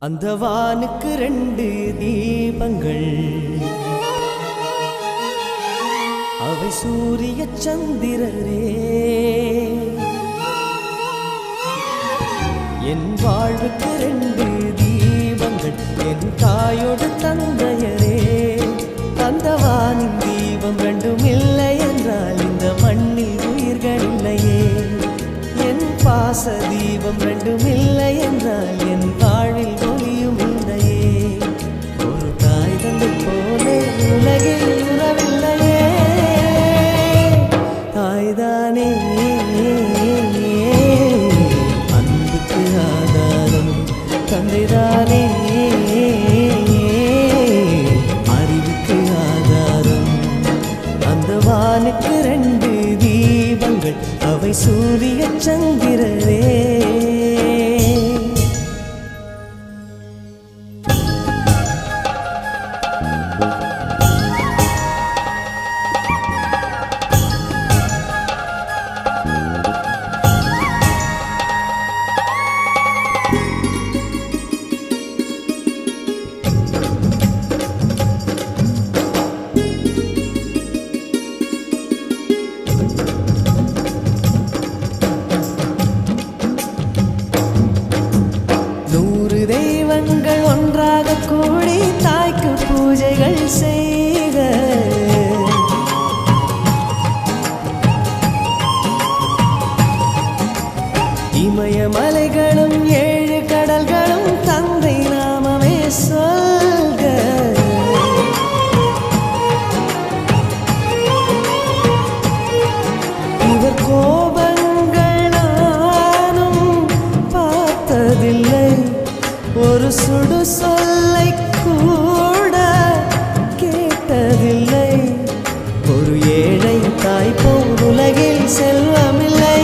அந்த வானுக்கு 2 தீபங்கள், அவை சூரிய சந்திரரே. என் வாழ்வுக்கு 2 தீபங்கள், என் தாயோடு தந்தையரே. அந்த வானின் தீபம் 2ம் இல்லை என்றால் இந்த மண்ணில் உயிர்கள் இல்லையே. என் பாச தீபம் 2ம் இல்லை என்றால் என் வாழ்வில் ஒளியும் இல்லையே. ஒரு தாய் தந்தை போலே உலகில் உறவில்லையே. தாய்தானே அன்புக்கு ஆதாரம், தந்தைதானே அறிவுக்கு ஆதாரம். அந்த வானுக்கு 2 தீபங்கள், அவை சூரிய சந்திரரே. தெய்வங்கள் ஒன்றாக கூடி தாய்க்கு பூஜைகள் செய்க. இமயமலைகளும் 7 கடல்களும் தந்தை நாமமே சொல்க. இவர் கோபங்கள் நானும் பார்த்ததில்லை, ஒரு சுடு சொல்லை கூட கேட்டதில்லை. ஒரு ஏழை தாய் போல் உலகில் செல்வமில்லை.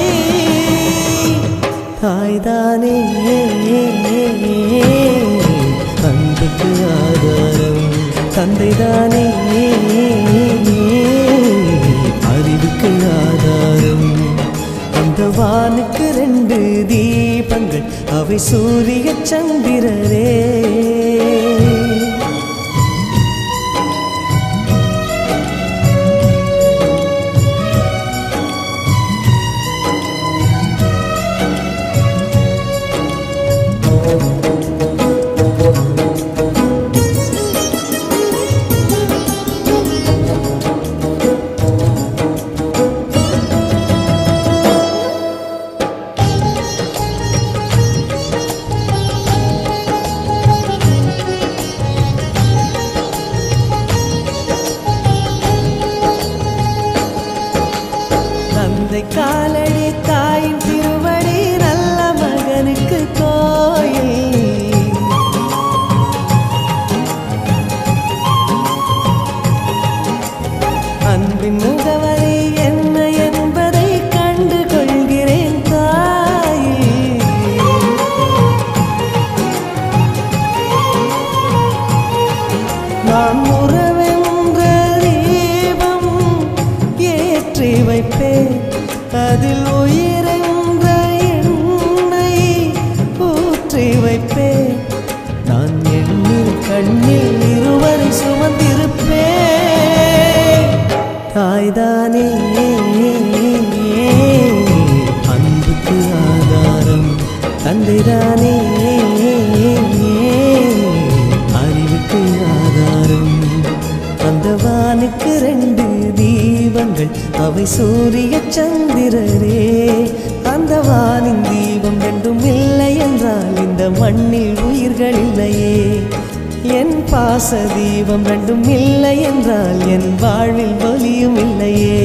தாய்தானே அன்புக்கு ஆதாரம், தந்தைதானே அறிவுக்கு ஆதாரம். அந்த வானுக்கு 2 தீபங்கள், அவை சூரிய சந்திரரே. காலடி தாயின் திருவடி, நல்ல மகனுக்கு கோயில். அன்பின் முகவரி என்ன என்பதை கண்டு கொள்கிறேன் தாயே. நான் உறவென்ற தீபம் ஏற்றி வைப்பேன், அதில் உயிரென்ற எண்ணெய் ஊற்றி வைப்பேன். நான் எண்ணில் கண்ணில் இருவரை சுமந்திருப்பேன். தாய்தானே அன்புக்கு ஆதாரம், தந்தைதானே அறிவுக்கு ஆதாரம். அந்த வானுக்கு 2 தீபங்கள், அவை சூரிய சந்திரரே. அந்த வானின் தீபம் 2ம் இல்லை என்றால் இந்த மண்ணில் உயிர்கள் இல்லையே. என் பாச தீபம் 2ம் இல்லை என்றால் என் வாழ்வில் ஒளியும் இல்லையே.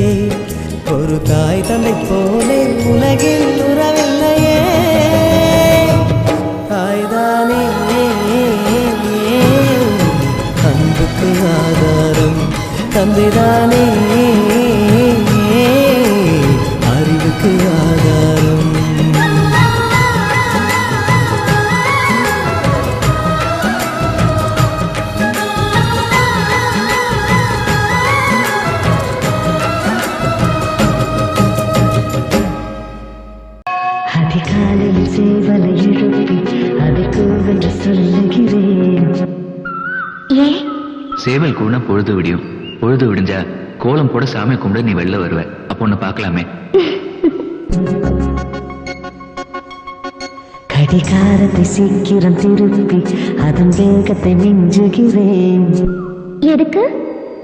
ஒரு தாய் தந்தை போலே உலகில் உறவில்லையே. தாய்தானே அன்புக்கு ஆதாரம், தந்தைதானே அறிவுக்கு ஆதாரம். அதிகாலையில் சேவலை எழுப்பி அதை கூவென்று சொல்லு. சேவல் கூட பொழுது விடியும். பொழுது விடிஞ்சா கோலம் போட சாமி கும்பிட நீ வெளில வருவ. அப்போ ஒன்னு பார்க்கலாமே. கடிகாரத்தை சீக்கிரம் திருப்பி அதன் வேகத்தை மிஞ்சுகிறேன். எதுக்கு?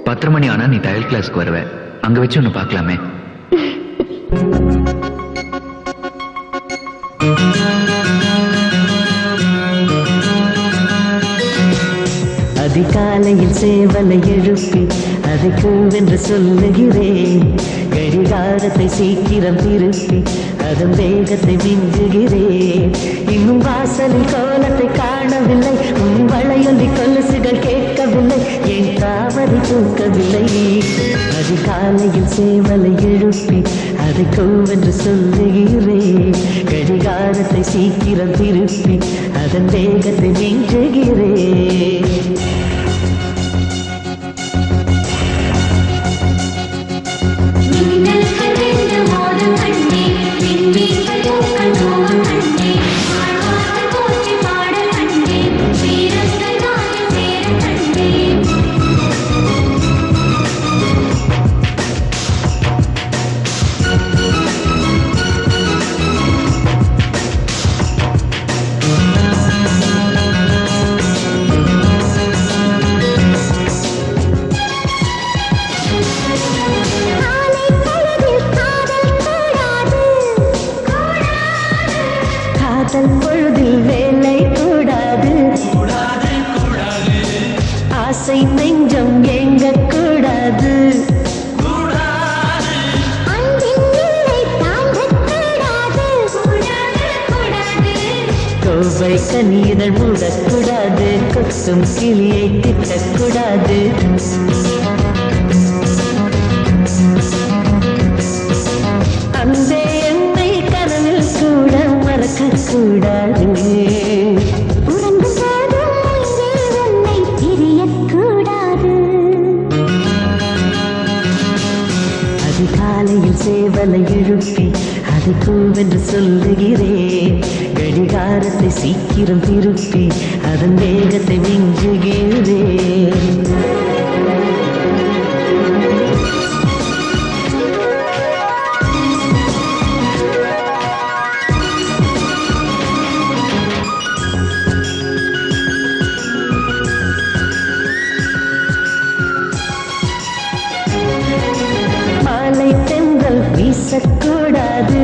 10 மணி ஆனா நீ தையல் கிளாஸ்க்கு வருவ. அங்க வச்சு ஒன்னு பார்க்கலாமே. அதிகாலையில் சேவலை எழுப்பி அதை கூவென்று சொல்லுகிறேன். கடிகாரத்தை சீக்கிரம் திருப்பி அதன் வேகத்தை மிஞ்சுகிறேன். இன்னும் வாசலில் கோலத்தை காணவில்லை, உன் வளையொலி கொலுசுகள் கேட்கவில்லை, என் தாமரை தூக்கவில்லை. அதிகாலையில் சேவலை எழுப்பி அதை கூவென்று சொல்லுகிறேன். கடிகாரத்தை சீக்கிரம் திருப்பி அதன் வேகத்தை மிஞ்சுகிறேன். பொழுதில் வேலை கூடாது, ஆசை நெஞ்சம் எங்க கூடாது, கோவை கனிதழ் மூடக்கூடாது, கொத்தும் கிளியை திட்டக்கூடாது. அந்த என்னை கனவில் கூட மறக்கக்கூடாது. உன்னை பிரியக்கூடாது. அதிகாலையில் சேவலை எழுப்பி அதை கூவென்று சொல்லுகிறேன். கடிகாரத்தை சீக்கிரம் திருப்பி அதன் வேகத்தை மிஞ்சுகிறேன். மாலை தென்றல் வீசக்கூடாது,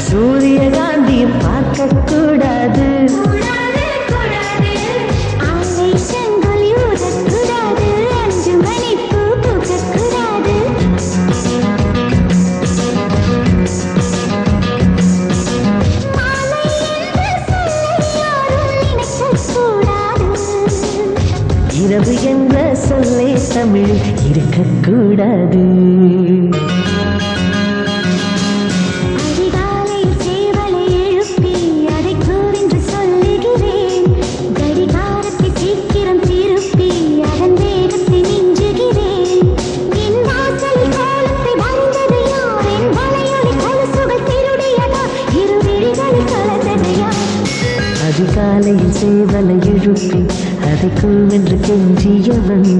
சூரியகாந்தியும் பார்க்கக்கூடாது, இரவு என்ற சொல்லே தமிழ் இருக்கக்கூடாது. அதிகாலையில் சேவலை எழுப்பி அதை கூவென்று கெஞ்சியவன்,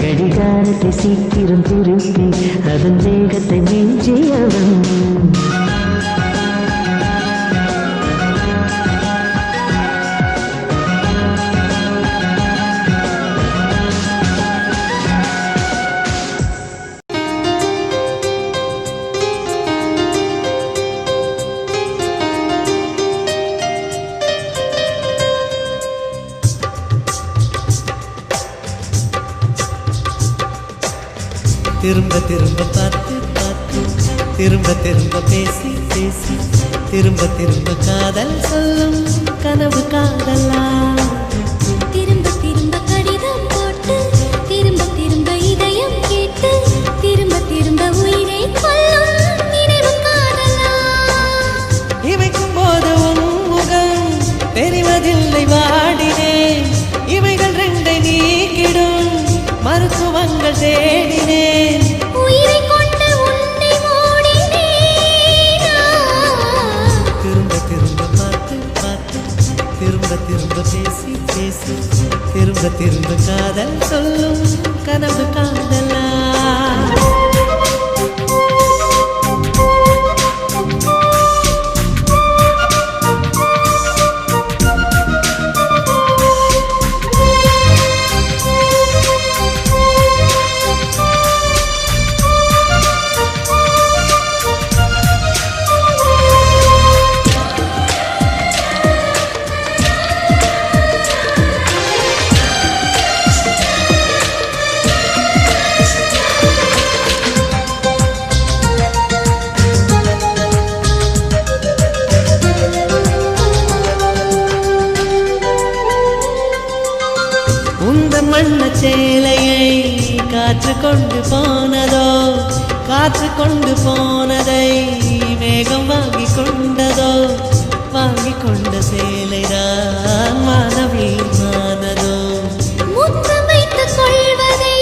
கடிகாரத்தை சீக்கிரம் திருப்பி அதன் வேகத்தை மிஞ்சியவன். திரும்ப திரும்ப பார்த்து பார்த்து, திரும்ப திரும்ப பேசி பேசி, திரும்ப திரும்ப காதல் சொல்லும் கனவு காதலா. திரும்ப திரும்ப கடிதம் போட்டு, திரும்ப திரும்ப இதயம் கேட்டு, திரும்ப திரும்ப உயிரை கொல்லும் நினைவு காதலா. இமைக்கும் போது உன் முகம் தெரிவதில்லை வாடினேன், இவைகள் ரெண்டை நீக்கிடும் மருத்துவங்கள் தேடினேன். திரும்ப திரும்ப பேசி பேசி திரும்ப திரும்ப காதல் சொல்லும் கனவு காதலா. வண்ண சேலையை காற்று கொண்டு போனதோ, காற்று கொண்டு போனதை மேகம் வாங்கி கொண்டதோ, வாங்கி கொண்ட சேலைதான் மானவி மானதோ. முத்தம் வைத்துக் கொள்வதை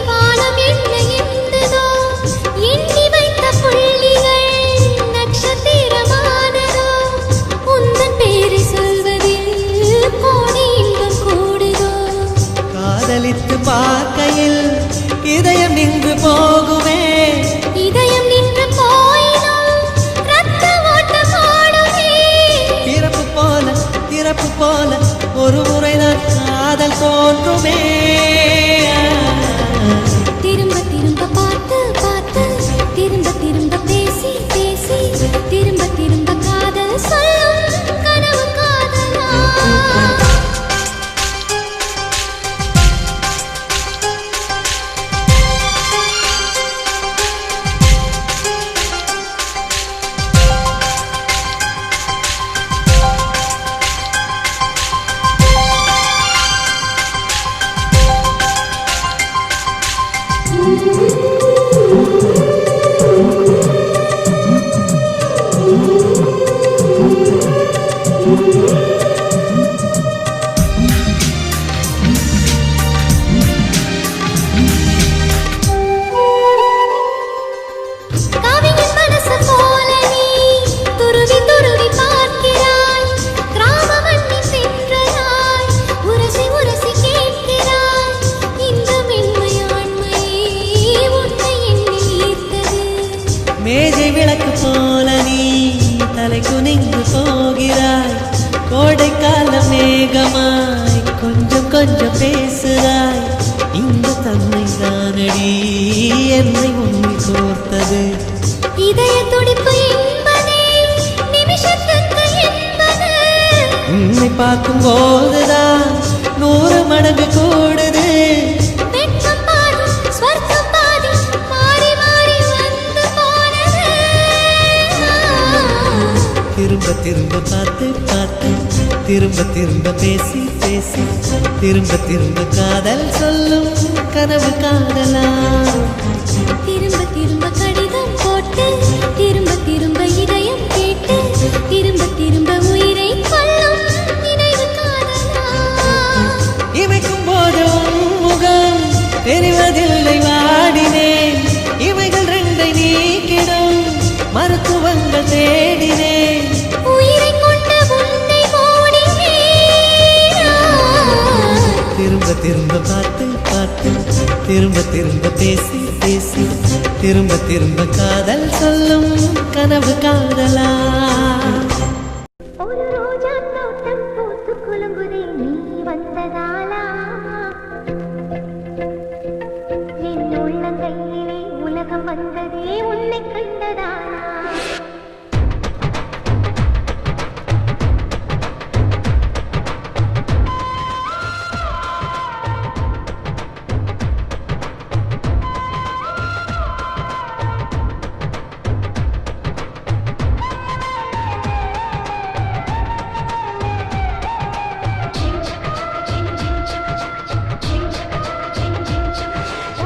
வானம் என்ன எந்ததோ, எண்ணி வைத்த புள்ளிகள் நட்சத்திரமானதோ, உந்தன் பேரை சொல்வதில் கோடி இன்பம் கூடுதோ. காதலித்து பார்க்கையில் இதயம் நின்று போகுமே, இதயம் நின்று போயினும் ரத்த ஓட்டம் ஓடுமே. பிறப்பு போல ஒரு முறைதான் காதல் தோன்றுமே. திரும்ப திரும்ப பார்த்து பார்த்து திரும்ப திரும்ப பேசி பேசி திரும்ப திரும்ப காதல் சொல்லும் கனவு காதலா. மேஜை விளக்கு போல நீ தலை குனிந்து போகிறாய், கோடைக்கால மேகமாய் கொஞ்சம் கொஞ்சம் பேசுகிறாய். இந்த தன்மை தானடி என்னை உன்னில் கோர்த்தது. இதய துடிப்பு என்பதே நிமிஷத்துக்கு என்பது. உன்னை பார்க்கும் போதுதான் 100 மடங்கு கூடுது. திரும்ப திரும்ப பார்த்து பார்த்து திரும்ப திரும்ப பேசி பேசி திரும்ப திரும்ப காதல் சொல்லும் கனவு காதலா. திரும்ப திரும்ப கடிதம் போட்டு திரும்ப திரும்ப இதயம் கேட்டு திரும்ப திரும்ப உயிரை கொல்லும் நினைவு காதலா. இமைக்கும் போது முகம் தெரிவதில்லை வாடினேன், இவைகள் 2 நீக்கிடும் மருத்துவங்கள் தேடினேன். உயிரை கொண்ட உன்னை ஓடினேன். திரும்ப திரும்ப பார்த்து பார்த்து திரும்ப திரும்ப பேசி பேசி திரும்ப திரும்ப காதல் சொல்லும் கனவு காதலா. ஒரு ரோஜா தோட்டம் பூத்து குலுங்குதே நீ வந்ததாலா, என் உள்ளங்கையிலே உலகம் வந்ததே உன்னை கண்டதாலா.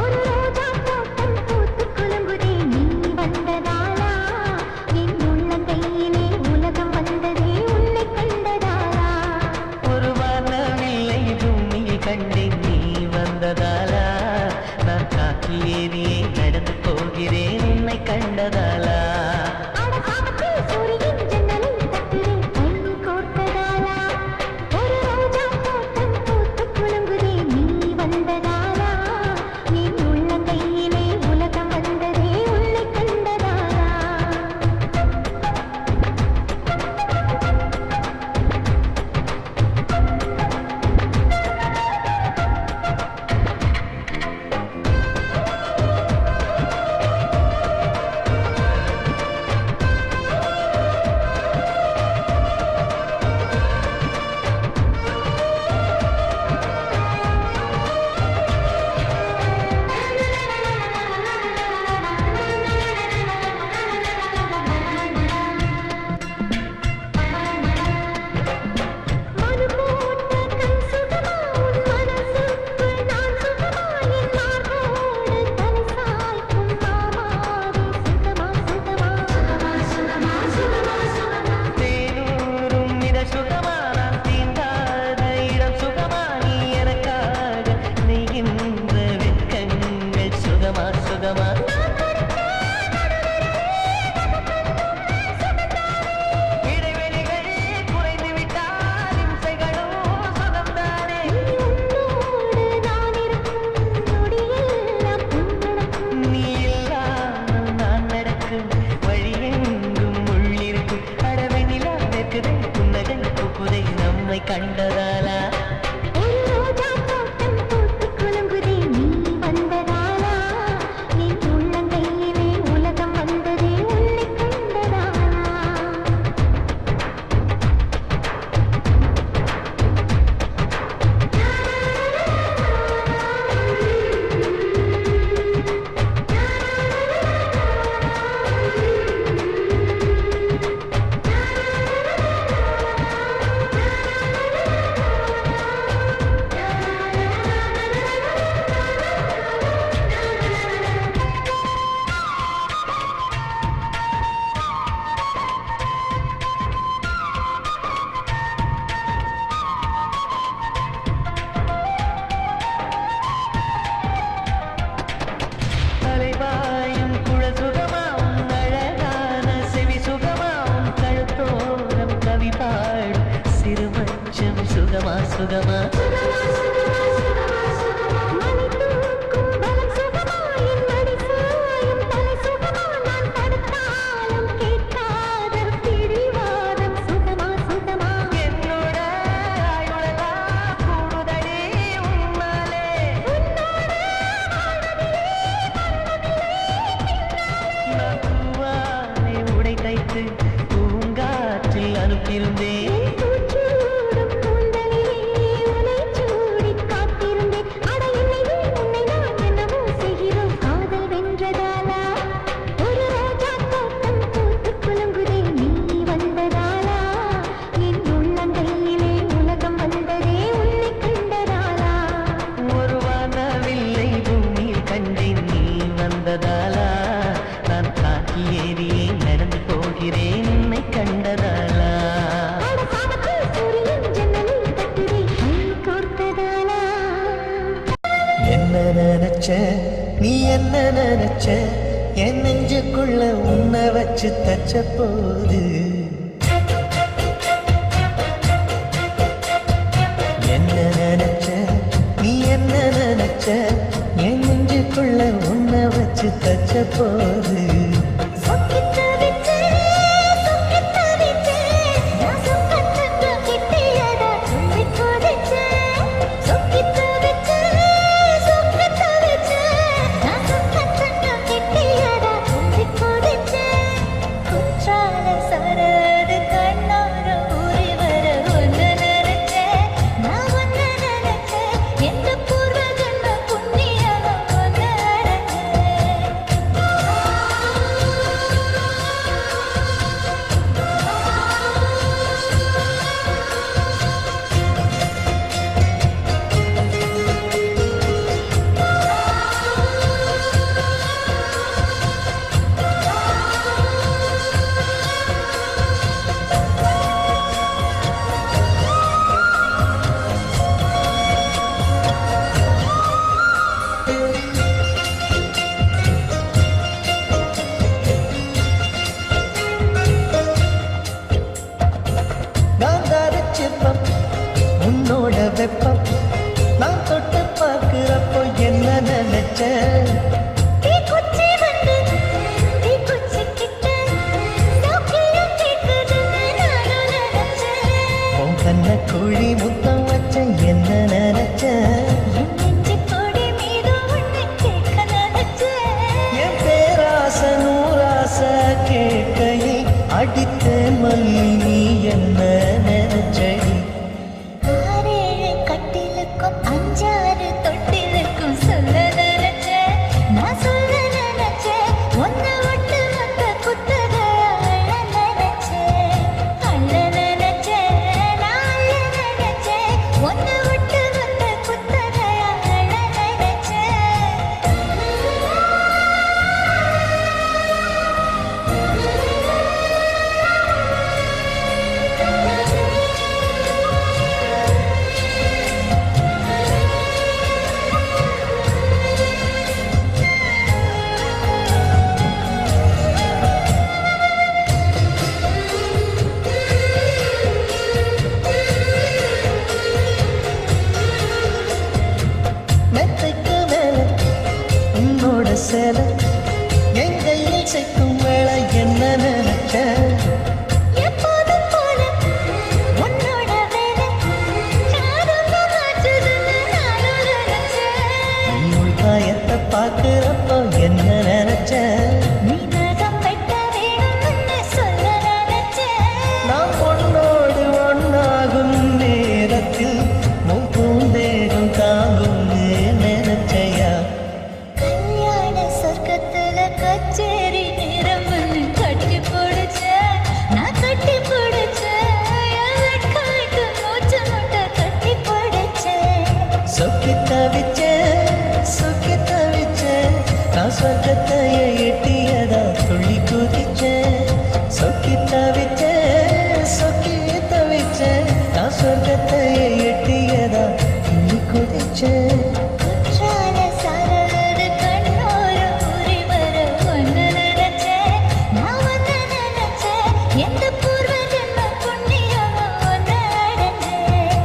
ஒரு ரோஜா தோட்டம் பூத்து குலுங்குதே நீ வந்ததாலா, சுகமா நான் தீண்டாத இடம் சுகமா நீ எனக்காக நெய்கின்ற வெட்கங்கள் சுகமா சுகமா இடைவெளிகள் குறைந்து விட்டால் இம்சைகளும் சுகம்தானே நீ இல்லாமல் நான் நடக்கும் வழியெங்கும் உள்ளிருக்கும் அடவெண்ணிலா வெற்குதை புன்னகை பூக்குதை நம்மை கண்டதாலா தலைவாயும் குழல் சுகமா உன் அழகான செவி சுகமா உன் கழுத்தோரம் கவி பாடும் சிறுமச்சம் சுகமா சுகமா என்னோட ஆயுளெல்லாம் கூடுதடி உன்னாலே நான் பூவாலே உடை தைத்து பூங்காற்றில் அனுப்பியிருந்தேன் ஒரு வானவில்லை பூமியில் கண்டேன் நீ வந்ததாலா நான் காட்டில் ஏறியே நடந்து போகிறேன் உன்னை கண்டதாலா என்ன நினைச்ச நீ என்ன நினைச்ச என் நெஞ்சுக்குள்ள உன்னை வச்சு தச்ச போது என்ன நினைச்ச நீ என்ன நினைச்ச என் நெஞ்சுக்குள்ள உன்னை வச்சு தச்ச போது உன்னோட வெப்பம் நான் தொட்டு பார்க்கிறப்போ என்ன நினைச்சேன் உன் கண்ண குழி முத்தம் வச்ச என்ன நினைச்சேன் என் பேராச நூறாச கேட்கையை அடித்தேன் மல்லி நீ என்ன நினைச்சடி அஞ்சாறு தொட்டிலுக்கும் சொல்ல நினைச்சேன் நான் சொல்ல நினைச்சேன் ஒன்ன விட்டு வந்த குத்தக அள்ள நினைச்சேன் நான் அள்ள நினைச்சேன் ஒன்ன விட்டு வந்த குத்தக அள்ள நினைச்சேன் சொர்க்கத்தை எட்டியதா துள்ளி குதிச்ச குற்றால சாரலோடு கண்ணோர ஊறி வர ஒன்று நினைச்சேன் நான் வந்து நினைச்சேன் எந்த பூர்வ ஜென்ம புண்ணியமோ ஒன்று அடைஞ்சேன்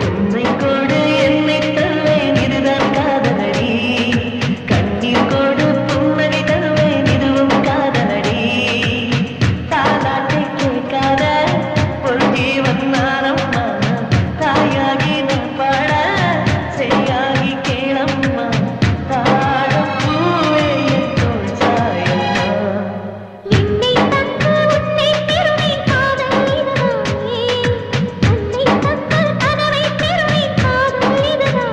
உன்னை கொடு என்னை தருவேன் இதுதான் காதலடி கண்ணீர் கொடு புன்னகை தருவேன் இதுவும் காதலடி தாலாட்டை கேட்காத ஒரு ஜீவன் நானம்மா தாயாகி நான் பாட சரியாகி கேளம்மா தாழம் பூவே என் தோள் சாயம்மா என்னை தந்து உன்னை பெறுவேன் காதல் இதுதானே உன்னை தந்து கனவை பெறுவேன் காதல் இதுதானே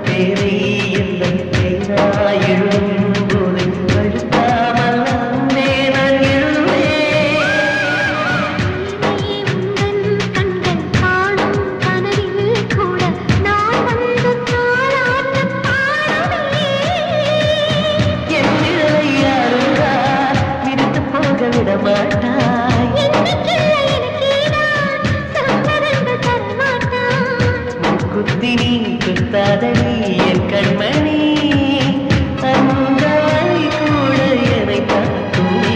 பேரை எந்தன் பேராய் எழுதும்போது அழுத்தாமல் அன்பே நான் எழுதுவேன் உந்தன் கண்கள் காணும் கனவில் கூட நான் வந்து தாலாட்டு பாடுவேன் என் நிழலை யாருந்தான் விரித்து போக விட மாட்டாய் என்னைக்கில்லை எனக்கேதான் சம்மதங்க தரமாட்டான் குத்தி நீ குத்தாதடி என் கண்மணி அந்த வலி கூட என்னை தாக்குமே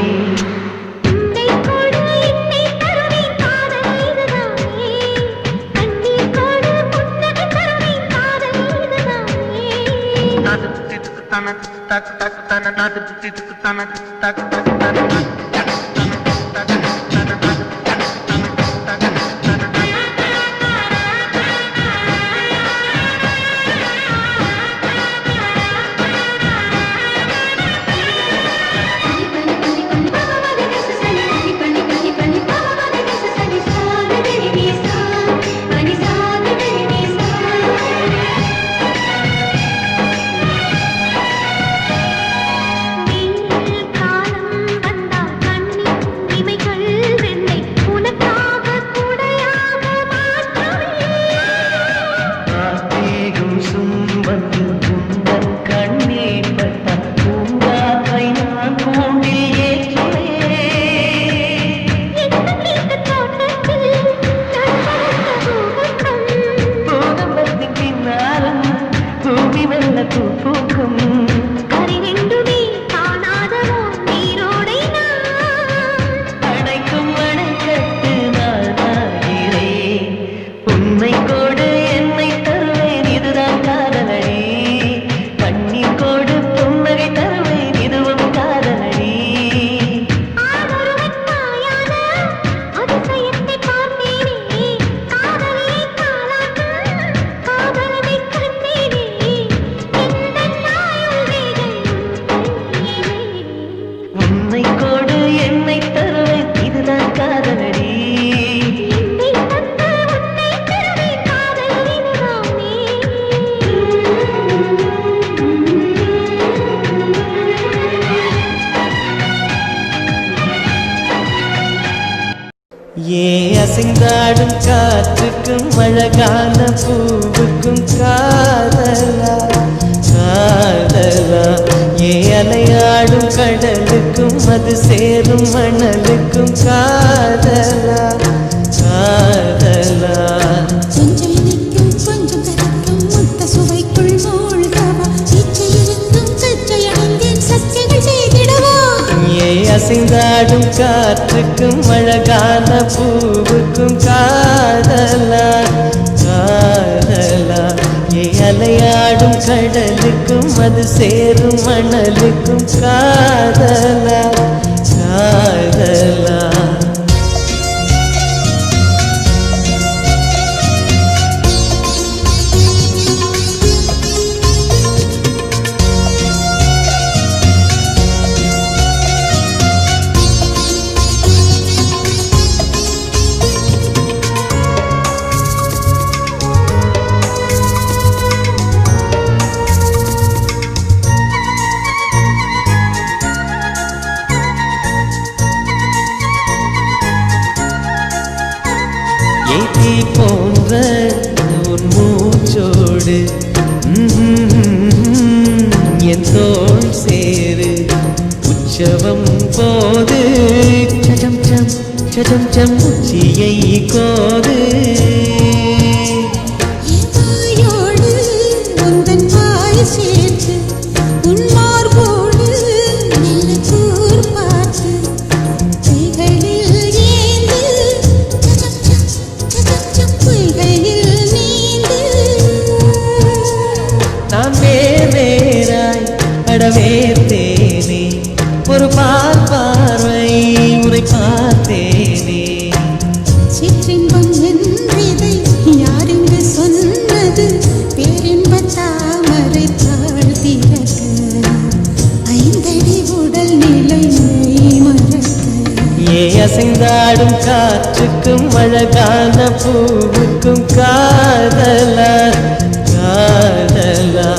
உன்னை கொடு என்னை தருவேன் காதல் இதுதானே கண்ணீர் கொடு புன்னகை தருவேன் காதல் இதுதானே வெயில் காலம் வந்தால் கண்ணின் இமைகள் வெண்ணை உனக்காக குடையாக மாற்றுவேன் ஆத்தேகும் சும்பத்து உந்தன் கண்ணீர் பட்ட பூங்காவை நான் கூண்டில் ஏற்றுவேன் எந்த வீட்டு தோட்டத்தில் நான் வளர்த்த பூவக்கம் பூகம்பத்தின் பின்னாலும் பூமி மெல்ல பூ பூக்கும் கரிநெண்டுமே காணாதவோ நீரோடை நான் அணைக்கும் அணைக்கட்டு நான் ஆகிறேன் உன்னை கொடு என்னை தருவேன் இதுதான் காதலடி கண்ணீர் கொடு புன்னகை தருவேன் இதுவும் காதலடி ஆனொருவன் மாயான அதிசயத்தை பார்த்தேனே காதலே தாலாட்டு காதலனை கண்டேனே எந்தன் ஆயுள் வேகை உன்னை கொடு என்னை தருவேன் இதுதான் காதலடி என்னை தந்து உன்னை பெறுவேன் காதல் இதுதானே ஏ அசைந்தாடும் காற்றுக்கும் அழகான பூவுக்கும் காதலா காதலா ஏ அலையாடும் கடலுக்கும் அது சேரும் மணலுக்கும் காதலா காதலா கொஞ்சம் இனிக்கும் கொஞ்சம் கரைக்கும் மொத்த சுவைக்குள் மூழ்கவா இச்சையிருந்தும் சச்சையடைந்தேன் சத்தியங்கள் செய்திடவா ஏ அசைந்தாடும் காற்றுக்கும் அழகான பூவுக்கும் காதலா காதலா ஏ அலையாடும் கடலுக்கும் அது சேரும் மணலுக்கும் காதலா காதலா சஜம் ஜம் உச்சியை கோது வாயோடு உந்தன் வாய் சேர்த்து உன் மார்போடு மெல்ல கூர் பார்த்து கைகளில் ஏந்து சஜம் கைகளில் நீந்து நான் வேறாய் அடவேர்த்தேனே ஒரு பார்வை உரை பார்த்தேனே சிற்றின்பம் என்றதை யாரென்று சொன்னது பேரின்ப தாமரை தாழ்த்திறக்க ஐந்தடி உடல் நிலை மறக்க அசைந்தாடும் காற்றுக்கும் அழகான பூவுக்கும் காதலா காதலா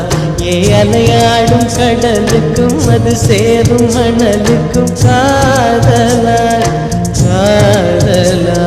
அலையாடும் கடலுக்கும் அது சேரும் மணலுக்கும் காதலா காதலா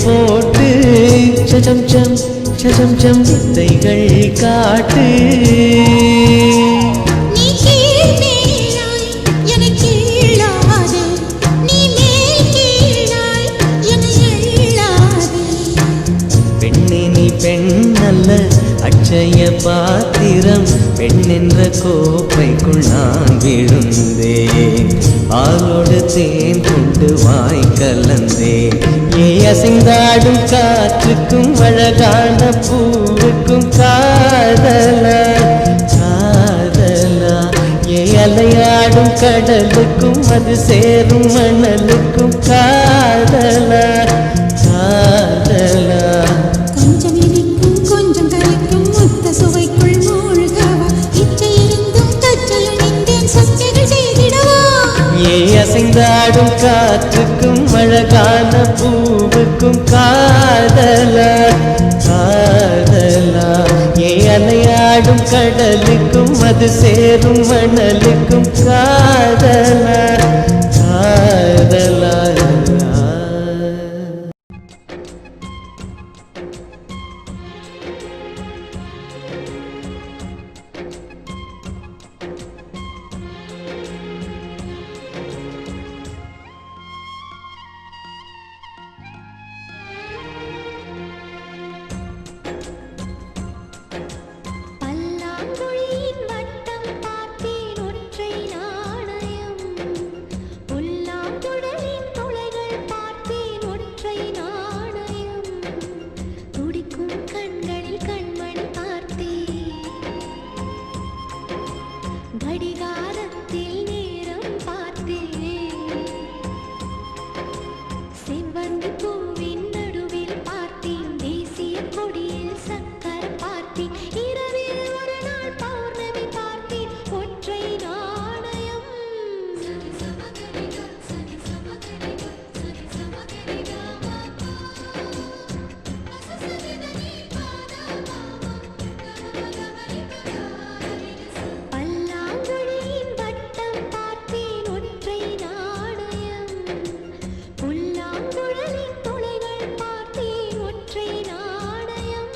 போட்டு சஜம் ஜம் சஜம் ஜம் வித்தைகள் காட்டு நீ கீழ் மேலாய் என கீழாதே நீ மேல் கீழாய் என எள்ளாதே பெண்ணே நீ பெண் அல்ல அட்சய பாத்திரம் பெண் என்ற கோப்பைக்குள் நான் விழுந்தேன் ஆளோடு தேன் கொண்டு வாய் கலந்தே அசைந்தாடும் காற்றுக்கும் அழகான பூவுக்கும் காதலா காதலா அலையாடும் கடலுக்கும் அது சேரும் மணலுக்கும் காதலா காதலா கொஞ்சம் இனிக்கும் கொஞ்சம் கரைக்கும் முத்த சுவைக்குள் மூழ்கவா இச்சை இருந்தும் கச்சையணிந்தேன் சச்சைகள் செய்திடவா அசைந்தாடும் காற்றுக்கும் அழகான பூவுக்கும் காதலா காதலா அலையாடும் கடலுக்கும் அது சேரும் மணலுக்கும் காதலா காதலா பல்லாங்குழியின் வட்டம் பார்த்தேன் ஒற்றை நாணயம் புல்லாங்குழலின் துளைகள் பார்த்தேன் ஒற்றை நாணயம் துடிக்கும் கண்களில் கண்மணி பார்த்தேன் கடிகாரத்தில் நேரம் பார்த்தேன் செவ்வந்தி பூவின் நடுவில் பார்த்தேன் தேசிய கொடியில் சக்கர பார்த்தேன் இரவில் ஒரு நாள் பௌர்ணமி பார்த்தேன் ஒற்றை நாணயம் பல்லாங்குழியின் வட்டம் பார்த்தேன் ஒற்றை நாணயம் புல்லாங்குழலின் துளைகள் பார்த்தேன் ஒற்றை நாணயம்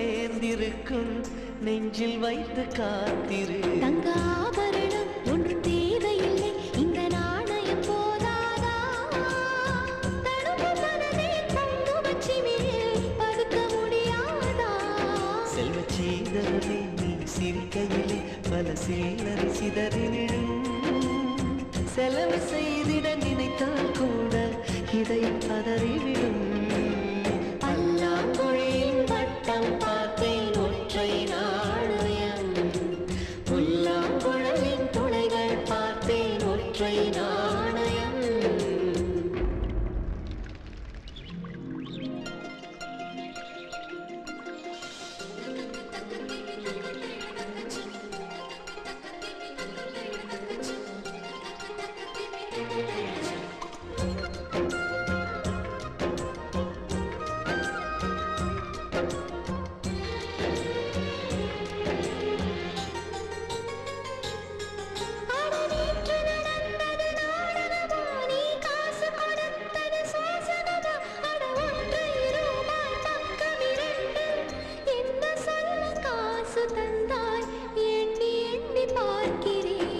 சேர்ந்திருக்கும் நெஞ்சில் வைத்து காத்திரு. தங்க ஆபரணம் ஒன்று தேவையில்லை, இந்த நாணயம் போதாதா? தடுப்பு மனதை குங்குமச்சிமிழில் பதுக்க முடியாதா? செல்வச் சீதரமே நீ சிரிக்கையிலே பல சில்லறை சிதறிடும். செலவு செய்திட நினைத்தால் கூட இதை பதறிவிடும். பல்லாங்குழியின் வட்டம் பார்த்தேன் ஒற்றை நாணயம், புல்லாங்குழலின் துளைகள் பார்த்தேன் ஒற்றை நாணயம்.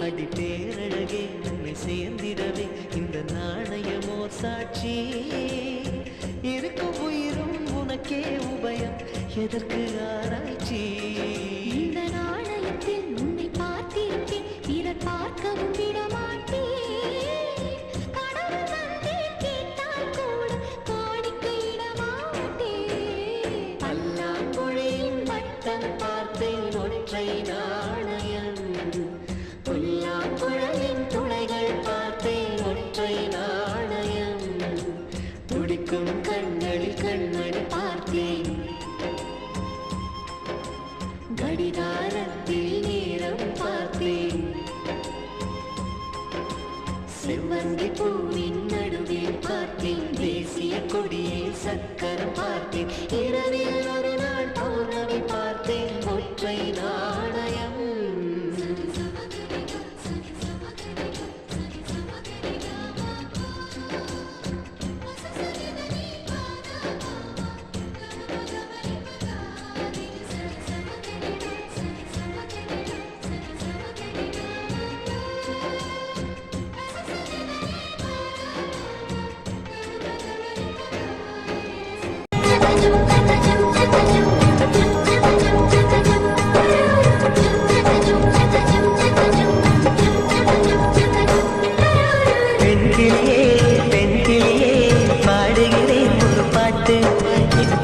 அடி பேரழகே உன்னை சேர்ந்திடவே இந்த நாணயமோ சாட்சி. இருக்கும் உயிரும் உனக்கே உபயம், எதற்கு ஆராய்ச்சி? இந்த நாணயத்தில் உன்னை பார்த்திருப்பேன், பிறர் பார்க்கவும் விடமாட்டேன். கடவுள் வந்தே கேட்டால் கூட காணிக்கையிடமாட்டேன். பல்லாங்குழியின் வட்டம் பார்த்தேன் ஒற்றை நாணயம், புல்லாங்குழலின் துளைகள் பார்த்தேன் ஒற்றை நாணயம். துடிக்கும் கண்களில் கண்மணி பார்த்தேன், கடிகாரத்தில் நேரம் பார்த்தேன். செவ்வந்தி பூவின் நடுவில் பார்த்தேன், தேசிய கொடியில் சக்கரம் பார்த்தேன். இரவில் ஒரு நாள் பௌர்ணமி பார்த்தேன் ஒற்றை நாணயம்.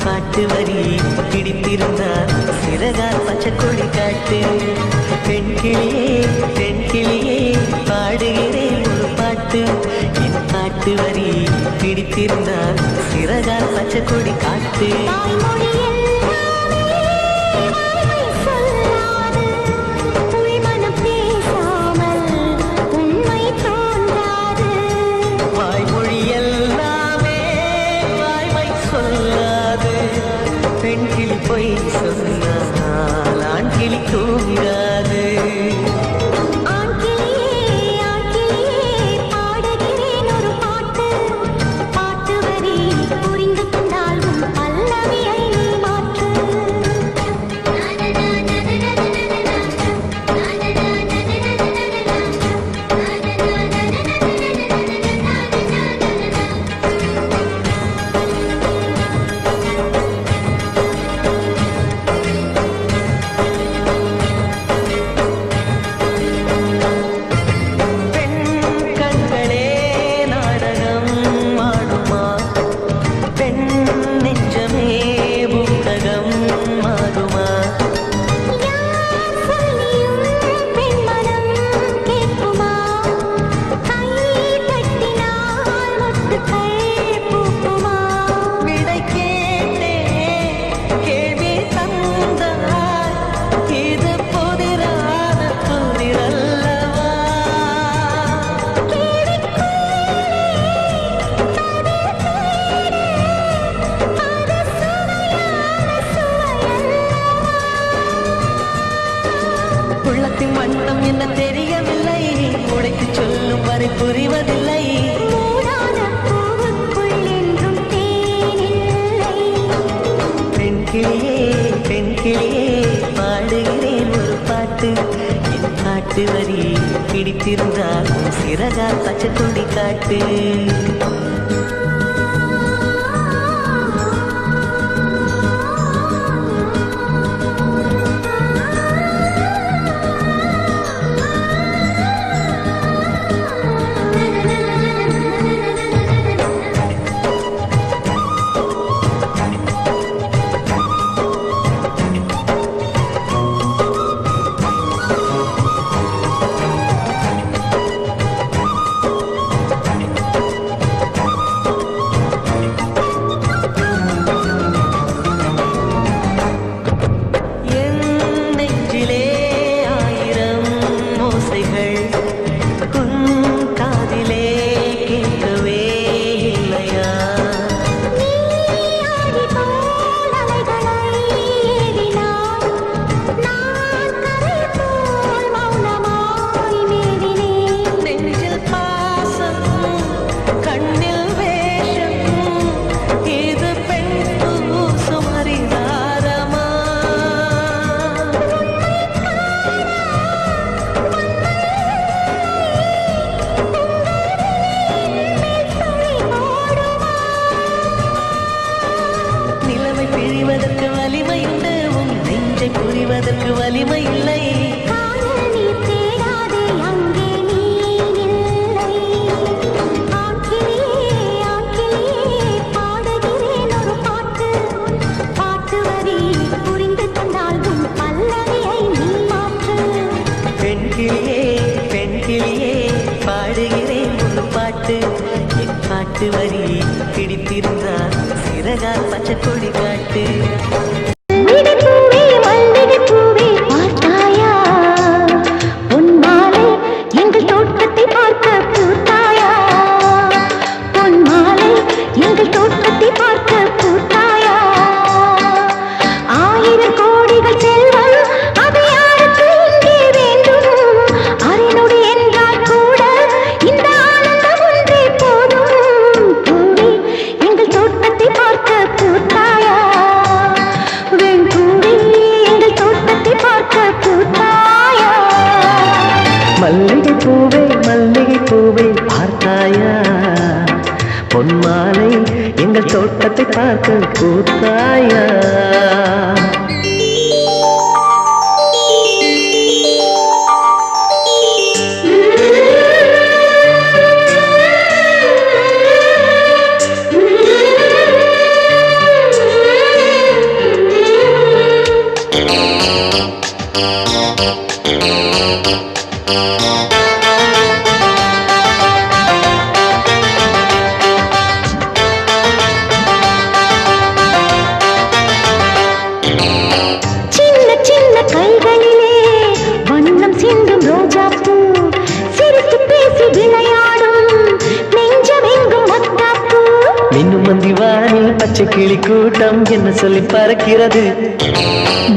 பாட்டு வரி பிடித்திருந்தால் சிறகால் பச்சைக்கொடி காட்டு. பெண் கிளியே பாடுகிறேன் ஒரு பாட்டு. என் பாட்டு வரி பிடித்திருந்தால் சிறகால் பச்சைக்கொடி காட்டு. பெண் கிளி பொய் சொன்னால் ஆண் கிளி தூங்காது. புரிவதில்லை. பெண் கிளியே பெண் கிளியே பாடுகிறேன் ஒரு பாட்டு என் பாட்டு வரி பிடித்திருந்தால் சிறகால் பச்சை துணி காட்டு புரிவதற்கு வலிமை இல்லை காதல் நீ தேடாதே அங்கே நீ இல்லை ஆக்கிலியே பாடுகிறேன் ஒரு பாட்டு பாட்டு வரி புரிந்து கொண்டால் உன் பல்லவியை நீ மாற்று பெண் கிளியே பாடுகிறேன் ஒரு பாட்டு என் பாட்டு வரி பிடித்திருந்தால் சிறகால் பச்சை கொடி காட்டு மல்லிகை பூவே பார்த்தாயா பொன்மாலை எங்கள் தோட்டத்தை பார்க்க பூத்தாயா கைகளிலே வண்ணம் சிந்தும் ரோஜாப்பூ சிரித்து பேசி விளையாடும் நெஞ்சமெங்கும் மத்தாப்பூ மின்னும் மந்திவானில் பச்சை கிளி கூட்டம் என்ன சொல்லி பறக்கிறது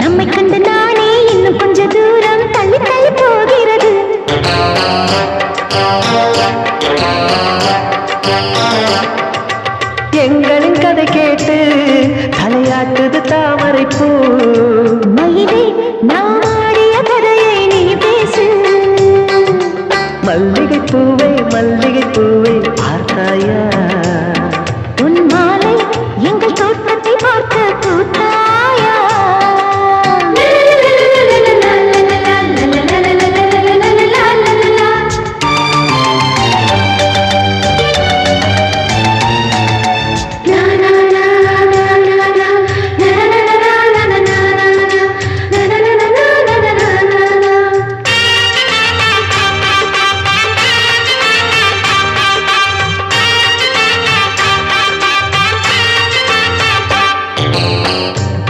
நம்மை கண்டு நானே இன்னும் கொஞ்ச தூரம் தள்ளி தள்ளி போகிறது எங்களின் கதை கேட்டு தலையாட்டுது தாமரை பூ மயிலே நான் ஆடிய கதையை நீ பேசு மல்லிகை பூவே பார்த்தாயா உன் மாலை எங்கள் தோட்டத்தை பார்க்க பூத்தாயா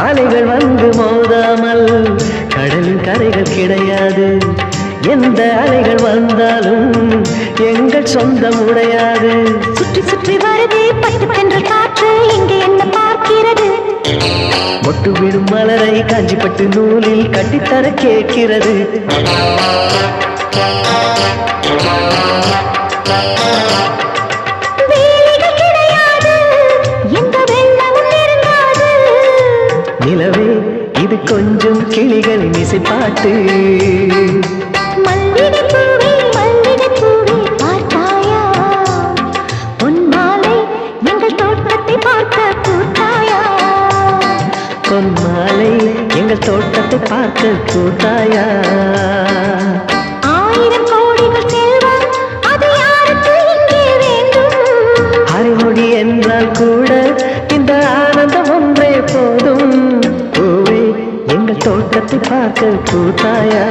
அலைகள் வந்து மோதாமல் கடலின் கரைகள் கிடையாது எந்த அலைகள் வந்தாலும் எங்கள் சொந்தம் உடையாது சுற்றி சுற்றி வருதே பட்டு தென்ற காற்று இங்கே என்ன பார்க்கிறது மொட்டு விடும் மலரை காஞ்சிப்பட்டு நூலில் கட்டித்தர கேட்கிறது வேலிகள் கிடையாது எந்த வெள்ளமும் நெருங்காது நிலவே இது கொஞ்சம் கிளிகளின் இசைப்பாட்டு. மல்லிகைப்பூவே மல்லிகைப்பூவே பார்த்தாயா உன் மாலை எங்கள் தோட்டத்தை பார்க்க பூத்தாயா பொன்மாலை எங்கள் தோட்டத்தை பார்க்க கூட்டாயா. 1000 கோடிகள் செல்வம் அது யாருக்கு இங்கே வேண்டும் அரைமொழி என்றால் கூட இந்த ஆனந்தம் ஒன்றே போதும். பூவே எங்கள் தோட்டத்தை பார்க்க கூட்டாயா.